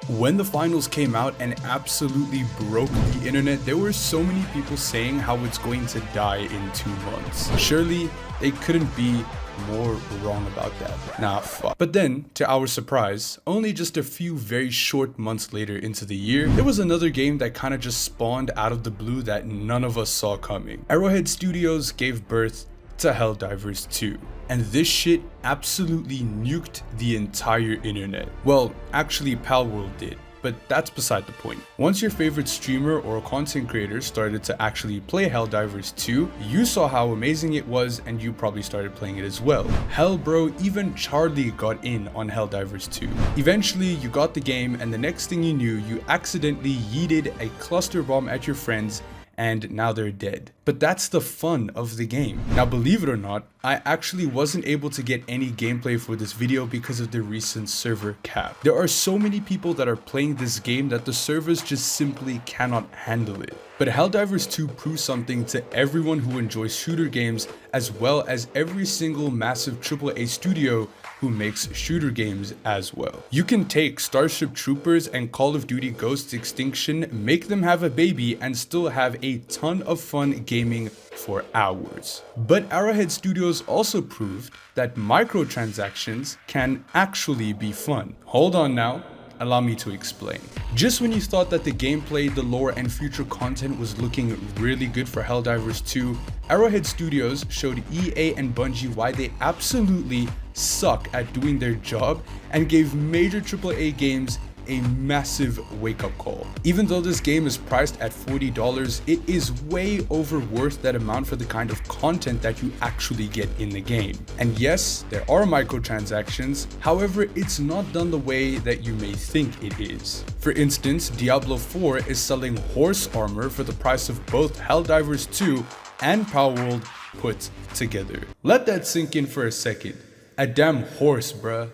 When the finals came out and absolutely broke the internet, there were so many people saying how it's going to die in 2 months. Surely they couldn't be more wrong about that. Nah, fuck. But then, to our surprise, only just a few very short months later into the year, there was another game that kinda just spawned out of the blue that none of us saw coming. Arrowhead Studios gave birth to Helldivers 2. And this shit absolutely nuked the entire internet. Well, actually Palworld did, but that's beside the point. Once your favorite streamer or content creator started to actually play Helldivers 2, you saw how amazing it was and you probably started playing it as well. Hell bro, even Charlie got in on Helldivers 2. Eventually you got the game and the next thing you knew, you accidentally yeeted a cluster bomb at your friends and now they're dead. But that's the fun of the game. Now believe it or not, I actually wasn't able to get any gameplay for this video because of the recent server cap. There are so many people that are playing this game that the servers just simply cannot handle it. But Helldivers 2 proves something to everyone who enjoys shooter games, as well as every single massive AAA studio who makes shooter games as well. You can take Starship Troopers and Call of Duty Ghosts Extinction, make them have a baby, and still have a ton of fun gaming for hours. But Arrowhead Studios also proved that microtransactions can actually be fun. Hold on now. Allow me to explain. Just when you thought that the gameplay, the lore, and future content was looking really good for Helldivers 2, Arrowhead Studios showed EA and Bungie why they absolutely suck at doing their job and gave major AAA games a massive wake-up call. Even though this game is priced at $40, it is way over worth that amount for the kind of content that you actually get in the game. And yes, there are microtransactions, however, it's not done the way that you may think it is. For instance, Diablo 4 is selling horse armor for the price of both Helldivers 2 and Palworld put together. Let that sink in for a second. A damn horse, bruh.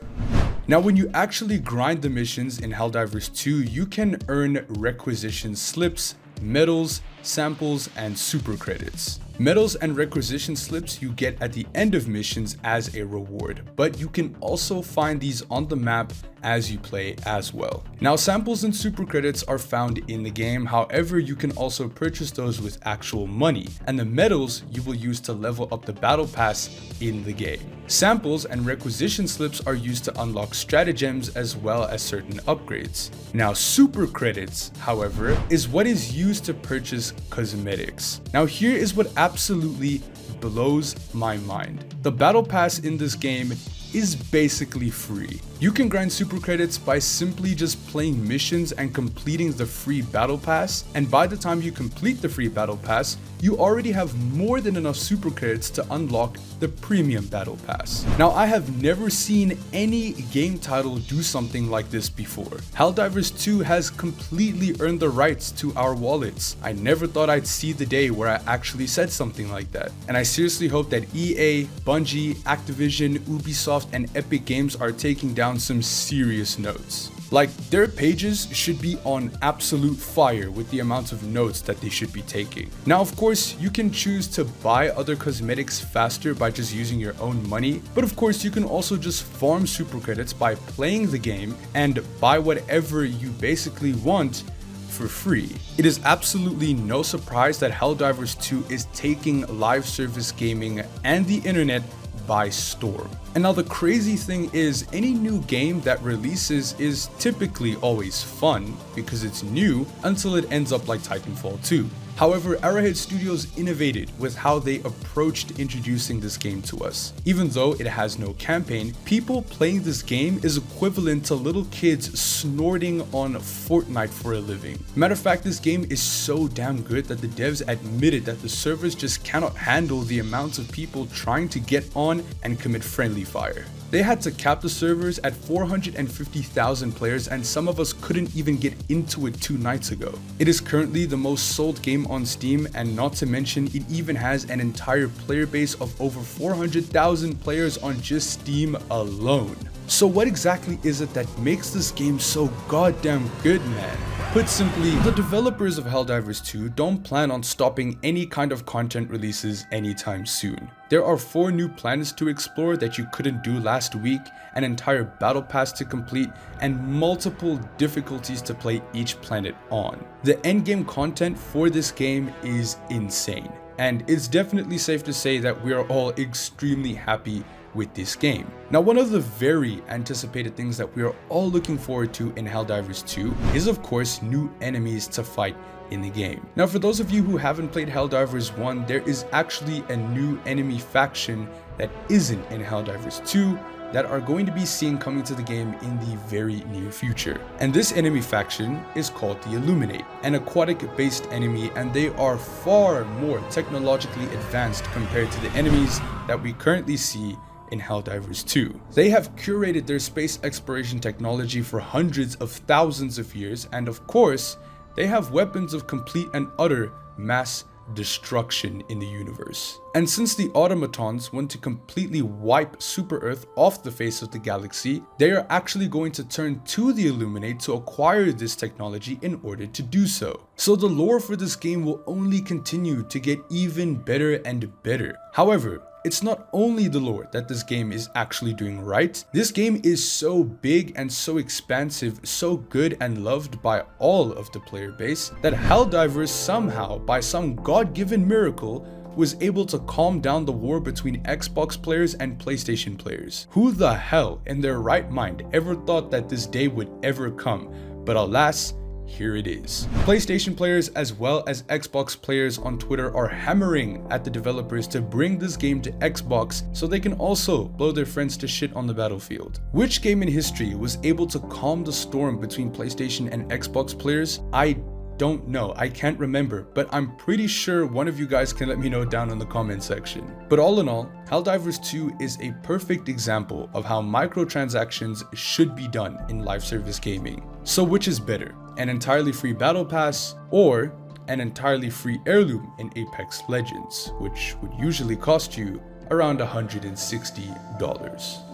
Now when you actually grind the missions in Helldivers 2, you can earn requisition slips, medals, samples, and super credits. Medals and requisition slips you get at the end of missions as a reward, but you can also find these on the map as you play as well. Now samples and super credits are found in the game, however you can also purchase those with actual money, and the medals you will use to level up the battle pass in the game. Samples and requisition slips are used to unlock stratagems as well as certain upgrades. Now super credits, however, is what is used to purchase cosmetics. Now here is what absolutely blows my mind. The battle pass in this game is basically free. You can grind super credits by simply just playing missions and completing the free battle pass, and by the time you complete the free battle pass, you already have more than enough super credits to unlock the premium battle pass. Now I have never seen any game title do something like this before. Helldivers 2 has completely earned the rights to our wallets. I never thought I'd see the day where I actually said something like that, and I seriously hope that EA, Bungie, Activision, Ubisoft, and Epic Games are taking down some serious notes. Like, their pages should be on absolute fire with the amount of notes that they should be taking. Now, of course, you can choose to buy other cosmetics faster by just using your own money, but of course, you can also just farm super credits by playing the game and buy whatever you basically want for free. It is absolutely no surprise that Helldivers 2 is taking live service gaming and the internet by storm. And now the crazy thing is, any new game that releases is typically always fun because it's new until it ends up like Titanfall 2. However, Arrowhead Studios innovated with how they approached introducing this game to us. Even though it has no campaign, people playing this game is equivalent to little kids snorting on Fortnite for a living. Matter of fact, this game is so damn good that the devs admitted that the servers just cannot handle the amounts of people trying to get on and commit friendly fire. They had to cap the servers at 450,000 players, and some of us couldn't even get into it 2 nights ago. It is currently the most sold game on Steam, and not to mention it even has an entire player base of over 400,000 players on just Steam alone. So what exactly is it that makes this game so goddamn good, man? Put simply, the developers of Helldivers 2 don't plan on stopping any kind of content releases anytime soon. There are 4 new planets to explore that you couldn't do last week, an entire battle pass to complete, and multiple difficulties to play each planet on. The endgame content for this game is insane, and it's definitely safe to say that we are all extremely happy with this game. Now, one of the very anticipated things that we are all looking forward to in Helldivers 2 is of course new enemies to fight in the game. Now, for those of you who haven't played Helldivers 1, there is actually a new enemy faction that isn't in Helldivers 2 that are going to be seen coming to the game in the very near future. And this enemy faction is called the Illuminate, an aquatic based enemy, and they are far more technologically advanced compared to the enemies that we currently see in Helldivers 2. They have curated their space exploration technology for hundreds of thousands of years, and of course, they have weapons of complete and utter mass destruction in the universe. And since the automatons want to completely wipe Super Earth off the face of the galaxy, they are actually going to turn to the Illuminate to acquire this technology in order to do so. So the lore for this game will only continue to get even better and better. However, it's not only the lore that this game is actually doing right. This game is so big and so expansive, so good and loved by all of the player base, that Helldivers somehow, by some god-given miracle, was able to calm down the war between Xbox players and PlayStation players. Who the hell in their right mind ever thought that this day would ever come? But alas, here it is. PlayStation players as well as Xbox players on Twitter are hammering at the developers to bring this game to Xbox so they can also blow their friends to shit on the battlefield. Which game in history was able to calm the storm between PlayStation and Xbox players? I don't know, I can't remember, but I'm pretty sure one of you guys can let me know down in the comment section. But all in all, Helldivers 2 is a perfect example of how microtransactions should be done in live service gaming. So which is better, an entirely free battle pass or an entirely free heirloom in Apex Legends, which would usually cost you around $160?